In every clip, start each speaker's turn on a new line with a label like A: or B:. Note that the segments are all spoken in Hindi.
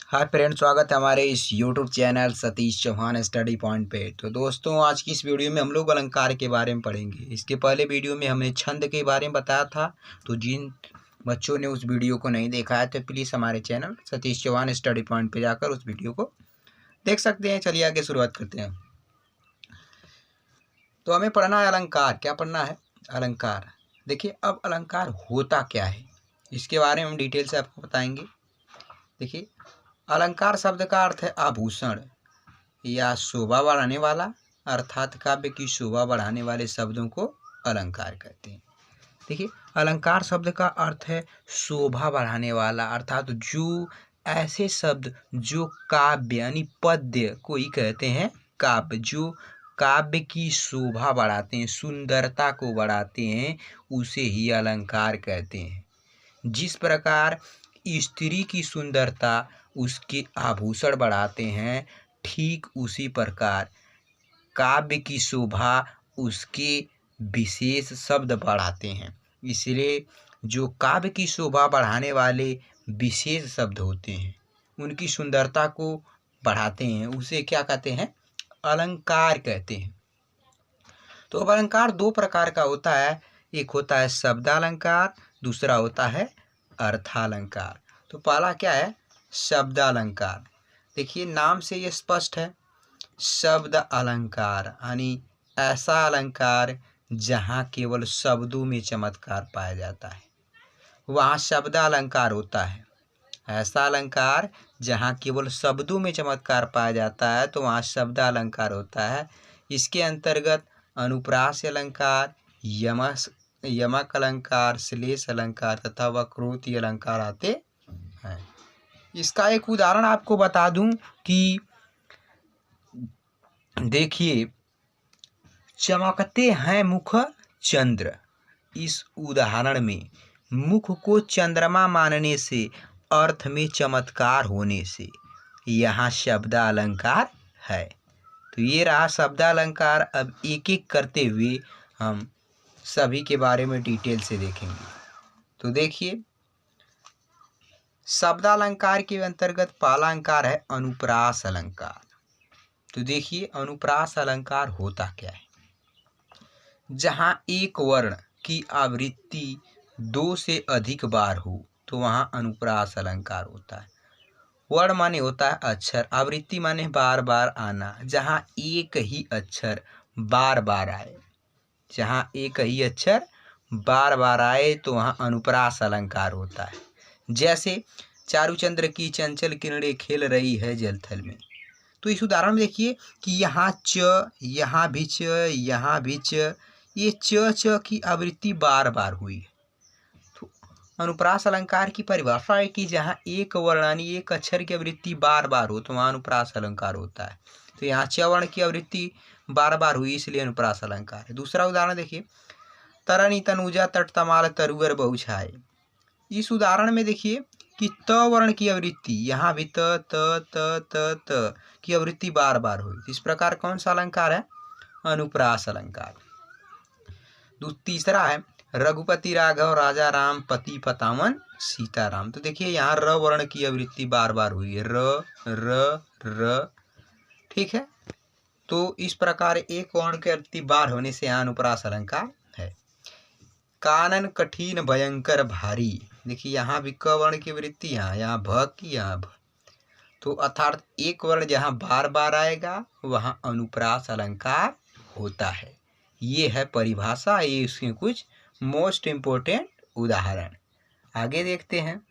A: हाय फ्रेंड, स्वागत है हमारे इस YouTube channel Satish Chauhan study point पे। तो दोस्तों, आज की इस वीडियो में हम लोग अलंकार के बारे में पढ़ेंगे। इसके पहले वीडियो में हमने छंद के बारे में बताया था। तो जिन बच्चों ने उस वीडियो को नहीं देखा है तो प्लीज़ हमारे channel Satish Chauhan study point पे जाकर उस वीडियो को देख सकते हैं। चलिए आगे शुरुआत करते हैं। तो हमें पढ़ना है अलंकार। क्या पढ़ना है? अलंकार। देखिए, अब अलंकार होता क्या है इसके बारे में हम डिटेल से आपको बताएंगे। देखिए, अलंकार शब्द का अर्थ है आभूषण या शोभा बढ़ाने वाला, अर्थात काव्य की शोभा बढ़ाने वाले शब्दों को अलंकार कहते हैं। देखिए, अलंकार शब्द का अर्थ है शोभा बढ़ाने वाला, अर्थात जो ऐसे शब्द जो काव्य यानी पद्य को ही कहते हैं काव्य, जो काव्य की शोभा बढ़ाते हैं, सुंदरता को बढ़ाते हैं, उसे ही अलंकार कहते हैं। जिस प्रकार स्त्री की सुंदरता उसके आभूषण बढ़ाते हैं, ठीक उसी प्रकार काव्य की शोभा उसके विशेष शब्द बढ़ाते हैं। इसलिए जो काव्य की शोभा बढ़ाने वाले विशेष शब्द होते हैं, उनकी सुंदरता को बढ़ाते हैं, उसे क्या कहते हैं? अलंकार कहते हैं। तो अब अलंकार दो प्रकार का होता है। एक होता है शब्दालंकार, दूसरा होता है अर्थालंकार। तो पहला क्या है? शब्दालंकार। देखिए, नाम से ये स्पष्ट है, शब्द अलंकार यानी ऐसा अलंकार जहाँ केवल शब्दों में चमत्कार पाया जाता है, वहाँ शब्दालंकार होता है। ऐसा अलंकार जहाँ केवल शब्दों में चमत्कार पाया जाता है तो वहाँ शब्दालंकार होता है। इसके अंतर्गत अनुप्रास अलंकार, यमक अलंकार, श्लेष अलंकार तथा वक्रोक्ति अलंकार आते हैं। इसका एक उदाहरण आपको बता दूं कि देखिए, चमकते हैं मुख चंद्र। इस उदाहरण में मुख को चंद्रमा मानने से, अर्थ में चमत्कार होने से यहाँ शब्दालंकार है। तो ये रहा शब्दालंकार। अब एक एक करते हुए हम सभी के बारे में डिटेल से देखेंगे। तो देखिए, शब्दालंकार के अंतर्गत पहला अलंकार है अनुप्रास अलंकार। तो देखिए, अनुप्रास अलंकार होता क्या है? जहाँ एक वर्ण की आवृत्ति दो से अधिक बार हो तो वहाँ अनुप्रास अलंकार होता है। वर्ण माने होता है अक्षर, आवृत्ति माने बार बार आना। जहाँ एक ही अक्षर बार बार आए, जहाँ एक ही अक्षर बार बार आए तो वहाँ अनुप्रास अलंकार होता है। जैसे चारुचंद्र की चंचल किरणें खेल रही है जलथल में। तो इस उदाहरण में देखिए कि यहाँ च, यहाँ भी च, यहाँ भी च, ये च की आवृत्ति बार बार हुई है। तो अनुप्रास अलंकार की परिभाषा है कि जहाँ एक वर्ण यानी एक अक्षर की आवृत्ति बार बार हो तो वहाँ अनुप्रास अलंकार होता है। तो यहाँ च वर्ण की आवृत्ति बार बार हुई, इसलिए अनुप्रास अलंकार है। दूसरा उदाहरण देखिए, तरनी तनुजा तट तमाल तरुअर बहु छाए। इस उदाहरण में देखिए कि त वर्ण की आवृत्ति यहाँ भी त की आवृत्ति बार बार हुई। इस प्रकार कौन सा अलंकार है? अनुप्रास अलंकार। तीसरा है रघुपति राघव राजा राम पति पतावन सीताराम। तो देखिए, यहाँ र वर्ण की आवृत्ति बार बार हुई है, र र र। ठीक है, तो इस प्रकार एक वर्ण की आवृत्ति बार होने से यहाँ अनुप्रास अलंकार है। कानन कठिन भयंकर भारी। देखिए, यहाँ भी क वर्ण की वृत्ति, यहाँ भ की, यहाँ भ। तो अर्थात एक वर्ण जहाँ बार बार आएगा वहाँ अनुप्रास अलंकार होता है। ये है परिभाषा, ये इसके कुछ मोस्ट इम्पोर्टेंट उदाहरण। आगे देखते हैं।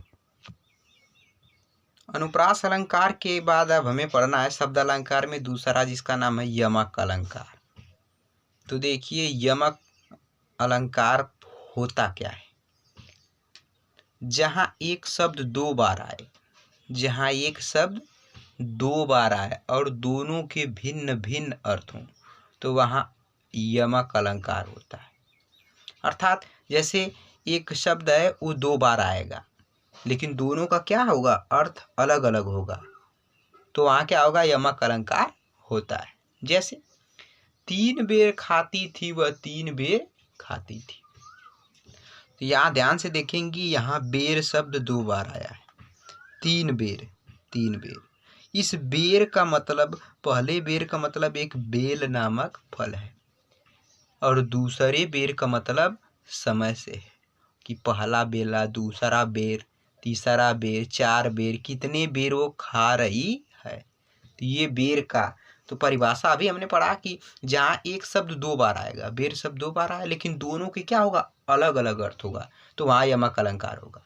A: अनुप्रास अलंकार के बाद अब हमें पढ़ना है शब्द अलंकार में दूसरा, जिसका नाम है यमक अलंकार। तो देखिए, यमक अलंकार होता क्या है? जहाँ एक शब्द दो बार आए, जहाँ एक शब्द दो बार आए और दोनों के भिन्न भिन्न अर्थ हों तो वहाँ यमक अलंकार होता है। अर्थात जैसे एक शब्द है वो दो बार आएगा लेकिन दोनों का क्या होगा? अर्थ अलग अलग होगा, तो वहाँ क्या होगा? यमक अलंकार होता है। जैसे तीन बेर खाती थी वह तीन बेर खाती थी। तो यहाँ ध्यान से देखेंगे, यहाँ बेर शब्द दो बार आया है। तीन बेर, 3 बेर। इस बेर का मतलब, पहले बेर का मतलब एक बेल नामक फल है और दूसरे बेर का मतलब समय से है कि पहला बेला, दूसरा बेर, तीसरा बेर, 4 बेर, कितने बेर वो खा रही है। तो ये बेर का तो परिभाषा अभी हमने पढ़ा कि जहाँ एक शब्द 2 बार आएगा, बेर शब्द 2 बार आया लेकिन दोनों के क्या होगा, अलग अलग अर्थ होगा, तो वहाँ यमक अलंकार होगा।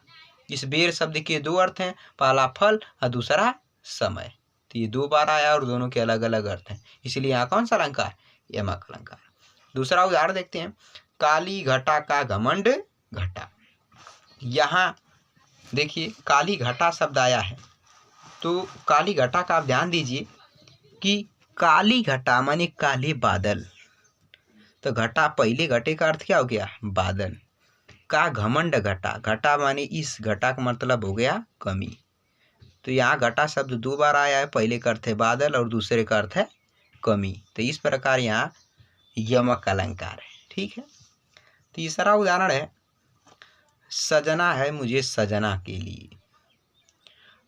A: इस बेर शब्द के 2 अर्थ हैं, पहला फल और दूसरा समय। तो ये 2 बार आया और दोनों के अलग अलग अर्थ हैं, इसलिए यहाँ कौन सा अलंकार, यमक अलंकार। दूसरा उदाहरण देखते हैं, काली घटा का घमंड घटा। यहाँ देखिए काली घटा शब्द आया है, तो काली घटा का आप ध्यान दीजिए कि काली घटा माने काले बादल, तो घटा, पहले घटे का अर्थ क्या हो गया, बादल। का घमंड घटा, घटा माने इस, घटा का मतलब हो गया कमी। तो यहाँ घटा शब्द 2 बार आया है, पहले का अर्थ है बादल और दूसरे का अर्थ है कमी। तो इस प्रकार यहाँ यमक अलंकार है। ठीक है। तीसरा उदाहरण है, सजना है मुझे सजना के लिए।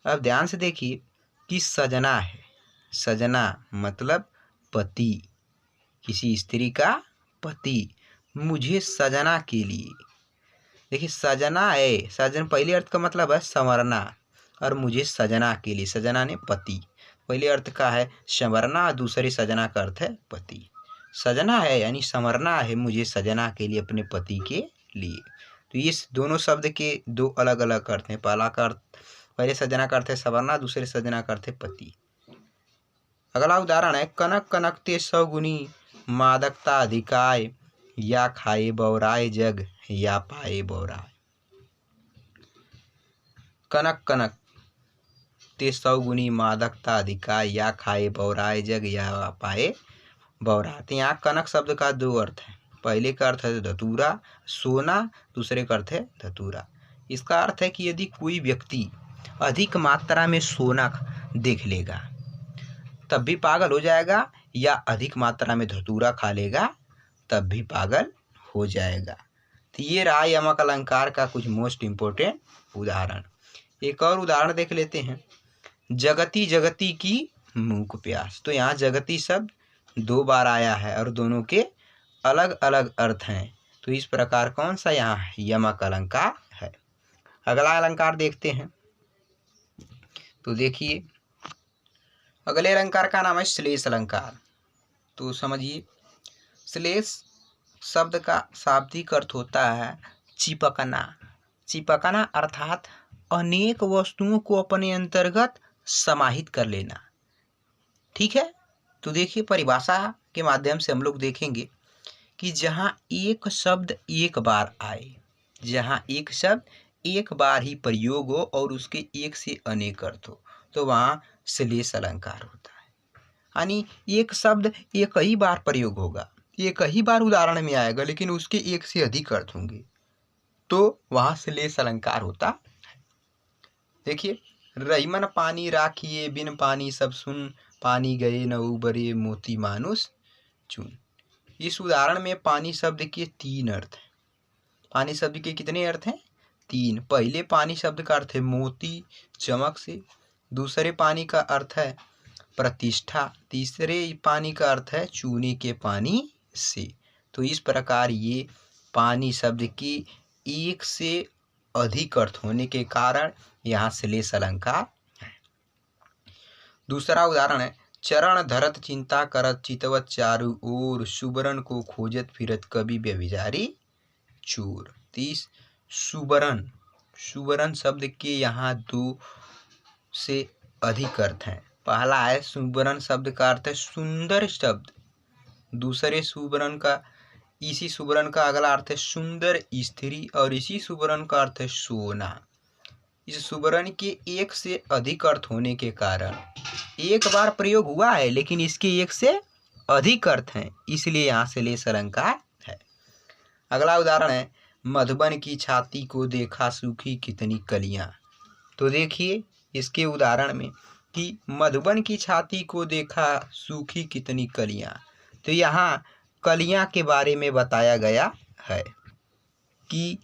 A: अब ध्यान से देखिए कि सजना है, सजना मतलब पति, किसी स्त्री का पति, मुझे सजना के लिए। देखिए सजना है, सजन पहले अर्थ का मतलब है संवरना और मुझे सजना के लिए, सजना ने पति, पहले अर्थ का है संवरना, दूसरे सजना का अर्थ है पति। सजना है यानी संवरना है मुझे सजना के लिए, अपने पति के लिए। तो इस दोनों शब्द के 2 अलग अलग अर्थ हैं। पहला का अर्थ, पहले सजना का अर्थ है संवरना, दूसरे सजना का अर्थ है पति। अगला उदाहरण है, कनक कनकते 100 गुनी मादकता अधिकाय, या खाए बौराए जग या पाए बौराए। कनक कनक ते 100 गुनी मादकता अधिकाय, या खाए बौराए जग या पाए बौराए। तो यहाँ कनक शब्द का 2 अर्थ है, पहले का अर्थ है धतूरा सोना, दूसरे का अर्थ है धतूरा। इसका अर्थ है कि यदि कोई व्यक्ति अधिक मात्रा में सोना देख लेगा तब भी पागल हो जाएगा, या अधिक मात्रा में धतूरा खा लेगा तब भी पागल हो जाएगा। तो ये रहा यमक अलंकार का कुछ मोस्ट इम्पोर्टेंट उदाहरण। एक और उदाहरण देख लेते हैं, जगती जगती की मूक प्यास। तो यहाँ जगती शब्द 2 बार आया है और दोनों के अलग अलग अर्थ हैं, तो इस प्रकार कौन सा यहाँ यमक अलंकार है। अगला अलंकार देखते हैं, तो देखिए अगले अलंकार का नाम है श्लेष अलंकार। तो समझिए, श्लेष शब्द का शाब्दिक अर्थ होता है चिपकना। चिपकना अर्थात अनेक वस्तुओं को अपने अंतर्गत समाहित कर लेना। ठीक है। तो देखिए परिभाषा के माध्यम से हम लोग देखेंगे कि जहाँ एक शब्द एक बार आए, जहाँ एक शब्द एक बार ही प्रयोग हो और उसके एक से अनेक अर्थ हो, तो वहाँ श्लेष अलंकार होता है। यानी एक शब्द एक ही बार प्रयोग होगा, एक ही बार उदाहरण में आएगा, लेकिन उसके एक से अधिक अर्थ होंगे, तो वहाँ श्लेष अलंकार होता है। देखिए, रहीमन पानी राखिए बिन पानी सब सुन, पानी गए न उबरे मोती मानुष चुन। इस उदाहरण में पानी शब्द के 3 अर्थ हैं। पानी शब्द के कितने अर्थ हैं? 3। पहले पानी शब्द का अर्थ है मोती, चमक से। दूसरे पानी का अर्थ है प्रतिष्ठा। तीसरे पानी का अर्थ है चूने के पानी से। तो इस प्रकार ये पानी शब्द के एक से अधिक अर्थ होने के कारण यहाँ श्लेष अलंकार है। दूसरा उदाहरण है, चरण धरत चिंता करत चितवत चारु ओर, सुबरन को खोजत फिरत कवि व्यभिचारी चोर। 30 सुबरन, सुबरन शब्द के यहाँ 2 से अधिक अर्थ हैं। पहला है सुबरन शब्द का अर्थ है सुंदर शब्द। दूसरे सुबरन का, इसी सुबरन का अगला अर्थ है सुंदर स्त्री, और इसी सुबरन का अर्थ है सोना। इस सुबरन के एक से अधिक अर्थ होने के कारण एक बार प्रयोग हुआ है, लेकिन इसके एक से अधिक अर्थ हैं, इसलिए यहाँ श्लेष अलंकार है। अगला उदाहरण है, मधुबन की छाती को देखा सूखी कितनी कलियां। तो देखिए इसके उदाहरण में कि मधुबन की छाती को देखा सूखी कितनी कलियां, तो यहाँ कलियां के बारे में बताया गया है कि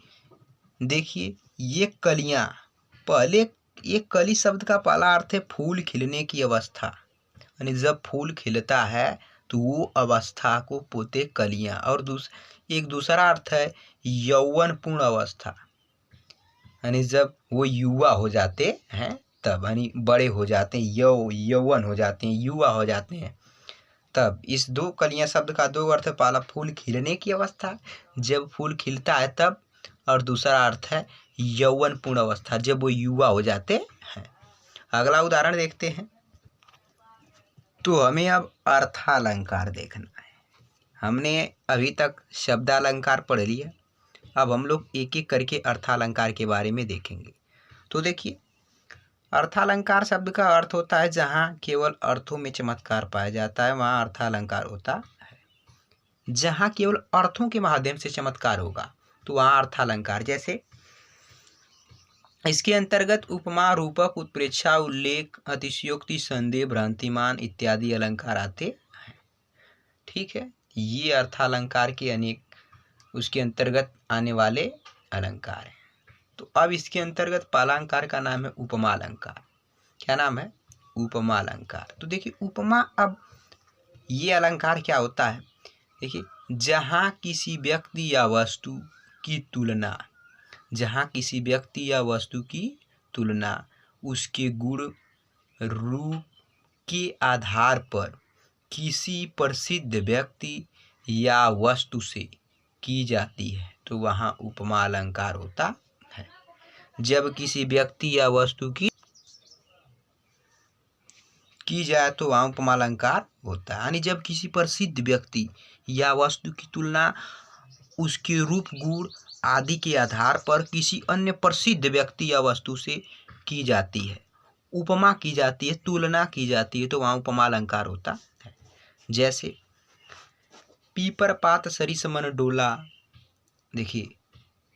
A: देखिए ये कलियां, पहले ये कली शब्द का पहला अर्थ है फूल खिलने की अवस्था, यानी जब फूल खिलता है तो वो अवस्था को पोते कलियां। और एक दूसरा अर्थ है यौवन पूर्ण अवस्था, यानी जब वो युवा हो जाते हैं तब, यानी बड़े हो जाते हैं, यौवन हो जाते हैं, युवा हो जाते हैं तब। इस दो कलियां शब्द का दो अर्थ है, पहला फूल खिलने की अवस्था जब फूल खिलता है तब, और दूसरा अर्थ है यौवन पूर्ण अवस्था जब वो युवा हो जाते हैं। अगला उदाहरण देखते हैं। तो हमें अब अर्थालंकार देखना है। हमने अभी तक शब्दालंकार पढ़ लिया, अब हम लोग एक एक करके अर्थालंकार के बारे में देखेंगे। तो देखिए, अर्थालंकार शब्द का अर्थ होता है जहाँ केवल अर्थों में चमत्कार पाया जाता है, वहाँ अर्थालंकार होता है। जहाँ केवल अर्थों के माध्यम से चमत्कार होगा तो वहाँ अर्थालंकार। जैसे इसके अंतर्गत उपमा, रूपक, उत्प्रेक्षा, उल्लेख, अतिशयोक्ति, संदेह, भ्रांतिमान इत्यादि अलंकार आते हैं। ठीक है, ये अर्थालंकार के अनेक उसके अंतर्गत आने वाले अलंकार हैं। तो अब इसके अंतर्गत पहला अलंकार का नाम है उपमा अलंकार। क्या नाम है? उपमा अलंकार। तो देखिए उपमा, अब ये अलंकार क्या होता है? देखिए, जहाँ किसी व्यक्ति या वस्तु की तुलना, जहाँ किसी व्यक्ति या वस्तु की तुलना उसके गुण रूप के आधार पर किसी प्रसिद्ध व्यक्ति या वस्तु से की जाती है तो वहाँ उपमा अलंकार होता है। जब किसी व्यक्ति या वस्तु की जाए तो वहाँ उपमा अलंकार होता है, यानी जब किसी प्रसिद्ध व्यक्ति या वस्तु की तुलना उसके रूप, गुण आदि के आधार पर किसी अन्य प्रसिद्ध व्यक्ति या वस्तु से की जाती है, उपमा की जाती है, तुलना की जाती है, तो वहाँ उपमा अलंकार होता है। जैसे पीपर पात सरिस मन डोला। देखिए,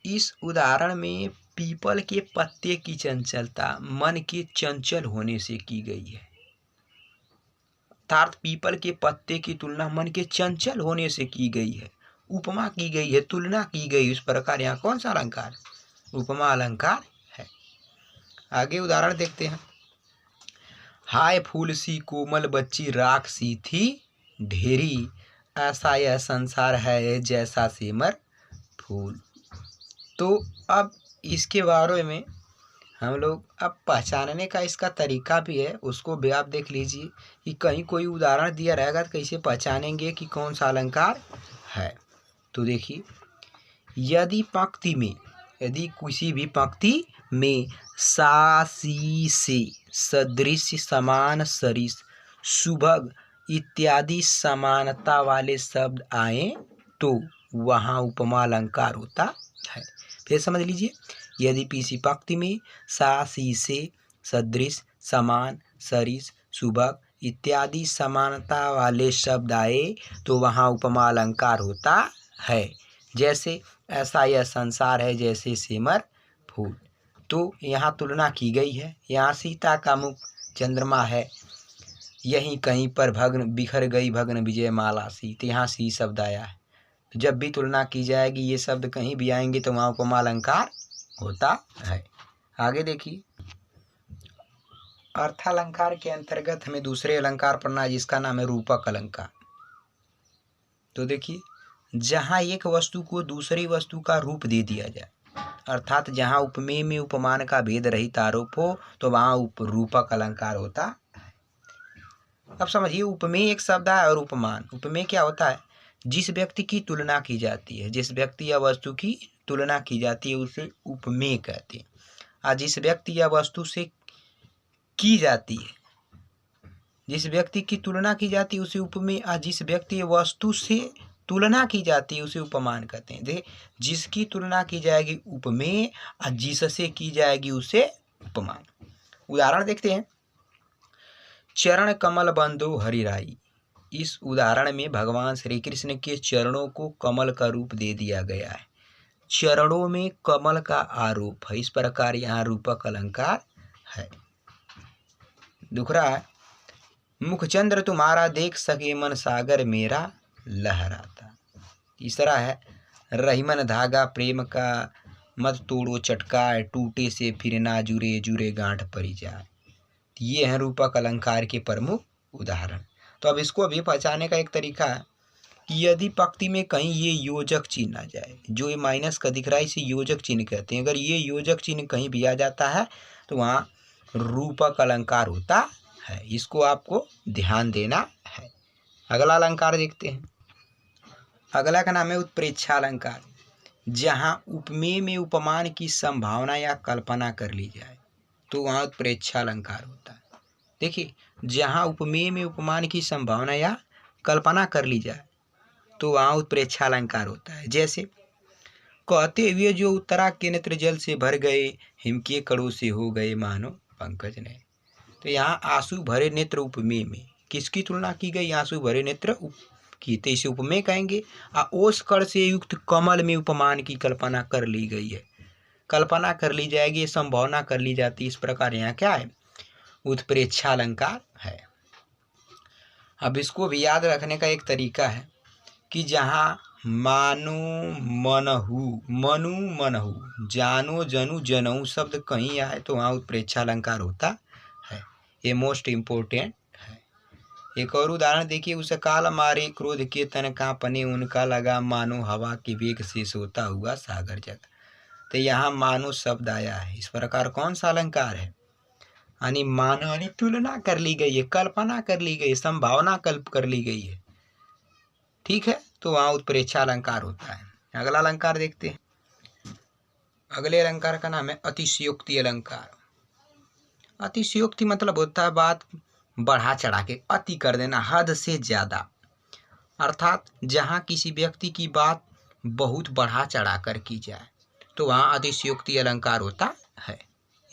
A: इस उदाहरण में पीपल के पत्ते की चंचलता मन के चंचल होने से की गई है, अर्थात पीपल के पत्ते की तुलना मन के चंचल होने से की गई है, उपमा की गई है, तुलना की गई। इस प्रकार यहाँ कौन सा अलंकार? उपमा अलंकार है। आगे उदाहरण देखते हैं। हाय फूल सी कोमल बच्ची, राख सी थी ढेरी, ऐसा यह संसार है जैसा सिमर फूल। तो अब इसके बारे में हम लोग अब पहचानने का इसका तरीका भी है, उसको भी आप देख लीजिए कि कहीं कोई उदाहरण दिया रहेगा तो कैसे पहचानेंगे कि कौन सा अलंकार है। तो देखिए, यदि किसी भी पंक्ति में सा, सी, से, सदृश, समान, सरिस, सुभग इत्यादि समानता वाले शब्द आए तो वहाँ उपमा अलंकार होता है। फिर समझ लीजिए, यदि किसी पंक्ति में सा, सी, से, सदृश, समान, सरिस, सुभग इत्यादि समानता वाले शब्द आए तो वहाँ उपमा अलंकार होता है। जैसे ऐसा यह संसार है जैसे सिमर फूल। तो यहाँ तुलना की गई है, यहाँ सीता का मुख चंद्रमा है, यहीं कहीं पर भग्न बिखर गई भग्न विजय माला सी, तो यहाँ सी शब्द आया है। जब भी तुलना की जाएगी, ये शब्द कहीं भी आएंगे तो वहाँ उपमा अलंकार होता है। आगे देखिए, अर्थालंकार के अंतर्गत हमें दूसरे अलंकार पढ़ना है जिसका नाम है रूपक अलंकार। तो देखिए, जहाँ एक वस्तु को दूसरी वस्तु का रूप दे दिया जाए, अर्थात जहाँ उपमेय में उपमान का भेद रहित आरोप हो तो वहाँ रूपक अलंकार होता है। अब समझिए, उपमेय एक शब्द है और उपमान। उपमेय क्या होता है? जिस व्यक्ति की तुलना की जाती है, जिस व्यक्ति या वस्तु की तुलना की जाती है उसे उपमेय कहते हैं। और जिस व्यक्ति या वस्तु से की जाती है, जिस व्यक्ति की तुलना की जाती है उसे उपमेय, और जिस व्यक्ति या वस्तु से तुलना की जाती है उसे उपमान कहते हैं। देखिए, जिसकी तुलना की जाएगी उपमेय और जिससे की जाएगी उसे उपमान। उदाहरण देखते हैं। चरण कमल बंधु हरिराई। इस उदाहरण में भगवान श्री कृष्ण के चरणों को कमल का रूप दे दिया गया है, चरणों में कमल का आरोप है। इस प्रकार यहाँ रूपक अलंकार है। दूसरा है, मुखचंद्र तुम्हारा देख सके मन सागर मेरा लहराता। तीसरा है, रहीमन धागा प्रेम का मत तोड़ो चटकाए, टूटे से फिर ना जुरे, जुरे गांठ परी जाए। ये हैं रूपक अलंकार के प्रमुख उदाहरण। तो अब इसको अभी पहचानने का एक तरीका है कि यदि पंक्ति में कहीं ये योजक चिन्ह आ जाए, जो ये माइनस का दिख रहा है इसे योजक चिन्ह कहते हैं। अगर ये योजक चिन्ह कहीं भी आ जाता है तो वहाँ रूपक अलंकार होता है। इसको आपको ध्यान देना है। अगला अलंकार देखते हैं। अगला का नाम है उत्प्रेक्षा अलंकार। जहाँ उपमेय में उपमान की संभावना या कल्पना कर ली जाए तो वहाँ उत्प्रेक्षा अलंकार होता है। देखिए, जहाँ उपमेय में उपमान की संभावना या कल्पना कर ली जाए तो वहाँ उत्प्रेक्षा अलंकार होता है। जैसे कहते हुए जो उत्तरा के नेत्र जल से भर गए, हिम के कड़ों से हो गए मानो पंकज नए। तो यहाँ आंसू भरे नेत्र उपमेय में किसकी तुलना की गई? आंसू भरे नेत्र की, तो इसे उपमेय कहेंगे। ओस कण से युक्त कमल में उपमान की कल्पना कर ली गई है। कल्पना कर ली जाएगी, संभावना कर ली जाती है। इस प्रकार यहाँ क्या है? उत्प्रेक्षा अलंकार है। अब इसको भी याद रखने का एक तरीका है कि जहाँ मानो मनहु, मनु मनहु, जानो जनु जनऊ शब्द कहीं आए तो वहाँ उत्प्रेक्षा अलंकार होता है। ये मोस्ट इम्पोर्टेंट है। एक और उदाहरण देखिए। उस काल मारे क्रोध के तन कांपने, उनका लगा मानो हवा के वेग से सोता हुआ सागर जगा। तो यहाँ मानो शब्द आया है। इस प्रकार कौन सा अलंकार है? यानी मानो यानी तुलना कर ली गई है, कल्पना कर ली गई, संभावना कल्प कर ली गई है। ठीक है, तो वहाँ उत्प्रेक्षा अलंकार होता है। अगला अलंकार देखते हैं। अगले अलंकार का नाम है अतिशयोक्ति अलंकार। अतिशयोक्ति मतलब होता है बात बढ़ा चढ़ा के, अति कर देना, हद से ज्यादा। अर्थात जहाँ किसी व्यक्ति की बात बहुत बढ़ा चढ़ा कर की जाए तो वहाँ अतिशयोक्ति अलंकार होता है।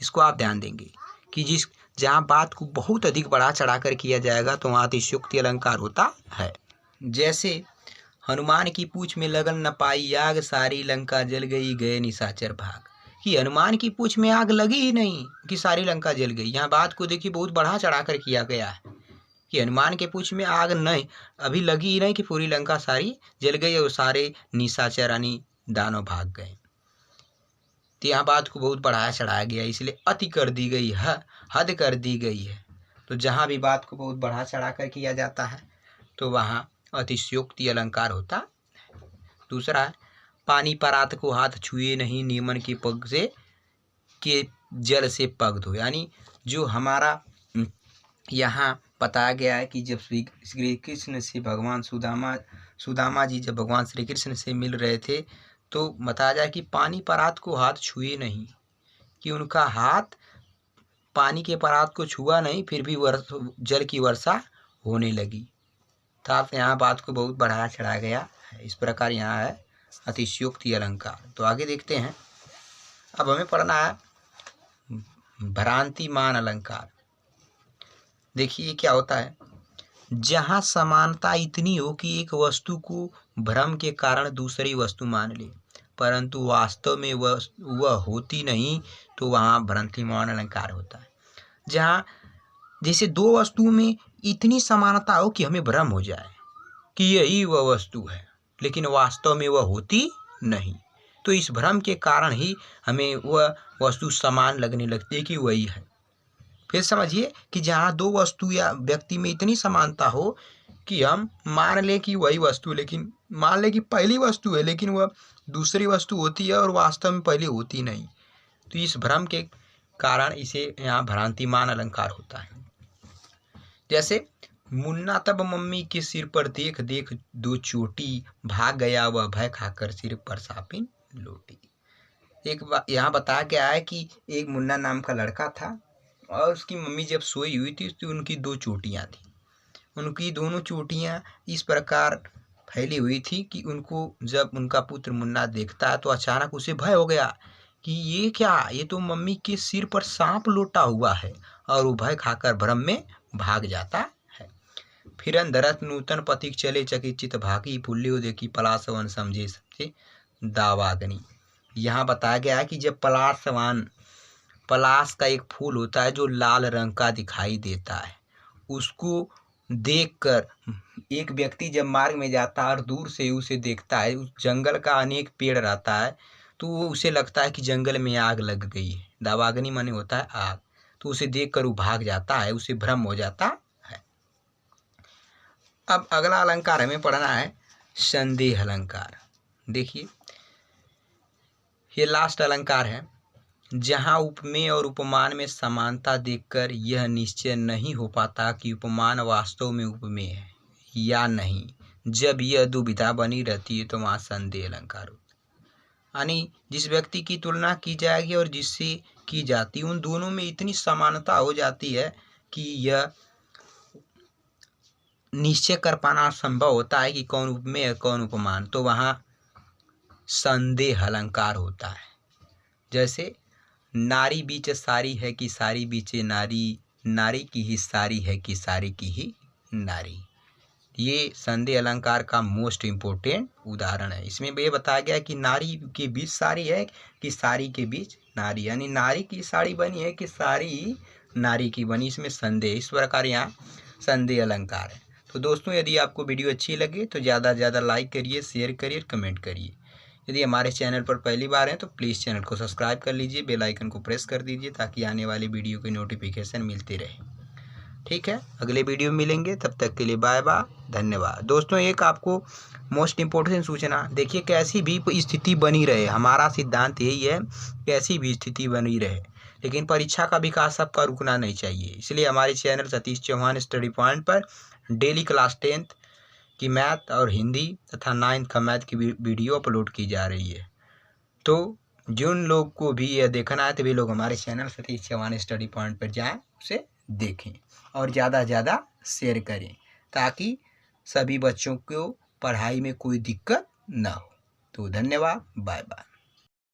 A: इसको आप ध्यान देंगे कि जहाँ बात को बहुत अधिक बढ़ा चढ़ा कर किया जाएगा तो वहाँ अतिशयोक्ति अलंकार होता है। जैसे हनुमान की पूंछ में लगन न पाई आग, सारी लंका जल गई, गए निशाचर भाग। कि हनुमान की पूंछ में आग लगी ही नहीं कि सारी लंका जल गई। यहाँ बात को देखिए बहुत बढ़ा चढ़ा कर किया गया है कि हनुमान के पूंछ में आग नहीं अभी लगी ही नहीं कि पूरी लंका सारी जल गई और सारे निशाचर यानी दानव भाग गए। तो यहाँ बात को बहुत बढ़ाया चढ़ाया गया, इसलिए अति कर दी गई है, हद कर दी गई है। तो जहाँ भी बात को बहुत बढ़ा चढ़ा कर किया जाता है तो वहाँ अतिशयोक्ति अलंकार होता। दूसरा है पानी परात को हाथ छुए नहीं, नीमन के पग से के जल से पग धो। यानी जो हमारा यहाँ बताया गया है कि जब श्री कृष्ण से भगवान सुदामा जी जब भगवान श्री कृष्ण से मिल रहे थे तो बताया जाए कि पानी परात को हाथ छुए नहीं, कि उनका हाथ पानी के परात को छुआ नहीं, फिर भी जल की वर्षा होने लगी। तो यहाँ बात को बहुत बढ़ाया चढ़ाया गया है। इस प्रकार यहाँ है अतिशयोक्ति अलंकार। तो आगे देखते हैं। अब हमें पढ़ना है भ्रांतिमान अलंकार। देखिए क्या होता है। जहाँ समानता इतनी हो कि एक वस्तु को भ्रम के कारण दूसरी वस्तु मान ले परंतु वास्तव में वह होती नहीं तो वहाँ भ्रांतिमान अलंकार होता है। जहाँ जैसे दो वस्तुओं में इतनी समानता हो कि हमें भ्रम हो जाए कि यही वह वस्तु है, लेकिन वास्तव में वह होती नहीं, तो इस भ्रम के कारण ही हमें वह वस्तु समान लगने लगती है कि वही है। फिर समझिए कि जहाँ दो वस्तु या व्यक्ति में इतनी समानता हो कि हम मान लें कि वही वस्तु, लेकिन मान लें कि पहली वस्तु है लेकिन वह दूसरी वस्तु होती है और वास्तव में पहली होती नहीं, तो इस भ्रम के कारण इसे यहाँ भ्रांतिमान अलंकार होता है। जैसे मुन्ना तब मम्मी के सिर पर देख देख दो चोटी, भाग गया वह भय खाकर सिर पर सापिन लोटी। एक यहाँ बताया गया है कि एक मुन्ना नाम का लड़का था और उसकी मम्मी जब सोई हुई थी तो उनकी दो चोटियाँ थी। उनकी दोनों चोटियाँ इस प्रकार फैली हुई थी कि उनको जब उनका पुत्र मुन्ना देखता है तो अचानक उसे भय हो गया कि ये क्या, ये तो मम्मी के सिर पर सांप लोटा हुआ है, और वो भय खाकर भ्रम में भाग जाता है। फिर अंधरथ नूतन पथिक चले चकित भागी, फुल्लियो देखी पलासवन समझे समझे दावाग्नि। यहाँ बताया गया है कि जब पलाश का एक फूल होता है जो लाल रंग का दिखाई देता है, उसको देखकर एक व्यक्ति जब मार्ग में जाता है और दूर से उसे देखता है, उस जंगल का अनेक पेड़ रहता है तो वो उसे लगता है कि जंगल में आग लग गई है। दावाग्नि माने होता है आग, तो उसे देखकर वो भाग जाता है, उसे भ्रम हो जाता है। अब अगला अलंकार हमें पढ़ना है संदेह अलंकार। देखिए ये लास्ट अलंकार है। जहाँ उपमेय और उपमान में समानता देखकर यह निश्चय नहीं हो पाता कि उपमान वास्तव में उपमेय है या नहीं, जब यह दुविधा बनी रहती है तो वहाँ संदेह अलंकार होता है। यानी जिस व्यक्ति की तुलना की जाएगी और जिससे की जाती है उन दोनों में इतनी समानता हो जाती है कि यह निश्चय कर पाना संभव होता है कि कौन उपमेय है कौन उपमान, तो वहाँ संदेह अलंकार होता है। जैसे नारी बीच सारी है कि सारी बीचे नारी, नारी की ही सारी है कि सारी की ही नारी। ये संदेह अलंकार का मोस्ट इम्पोर्टेंट उदाहरण है। इसमें ये बताया गया कि नारी के बीच सारी है कि सारी के बीच नारी, यानी नारी की साड़ी बनी है कि सारी नारी की बनी, इसमें संदेह, इस प्रकार यहाँ संदेह अलंकार है। तो दोस्तों यदि आपको वीडियो अच्छी लगे तो ज़्यादा से ज़्यादा लाइक करिए, शेयर करिए, कमेंट करिए। यदि हमारे चैनल पर पहली बार हैं तो प्लीज़ चैनल को सब्सक्राइब कर लीजिए, बेल आइकन को प्रेस कर दीजिए ताकि आने वाली वीडियो की नोटिफिकेशन मिलती रहे। ठीक है, अगले वीडियो में मिलेंगे, तब तक के लिए बाय बाय, धन्यवाद। दोस्तों एक आपको मोस्ट इम्पोर्टेंट सूचना, देखिए कैसी भी स्थिति बनी रहे, हमारा सिद्धांत यही है कैसी भी स्थिति बनी रहे, लेकिन परीक्षा का विकास सबका रुकना नहीं चाहिए। इसलिए हमारे channel Satish Chauhan study point पर डेली क्लास 10th की मैथ और हिंदी तथा 9th का मैथ की वीडियो अपलोड की जा रही है। तो जिन लोग को भी यह देखना है तो वे लोग हमारे channel Satish Chauhan study point पर जाएं, उसे देखें और ज़्यादा से ज़्यादा शेयर करें ताकि सभी बच्चों को पढ़ाई में कोई दिक्कत ना हो। तो धन्यवाद, बाय बाय।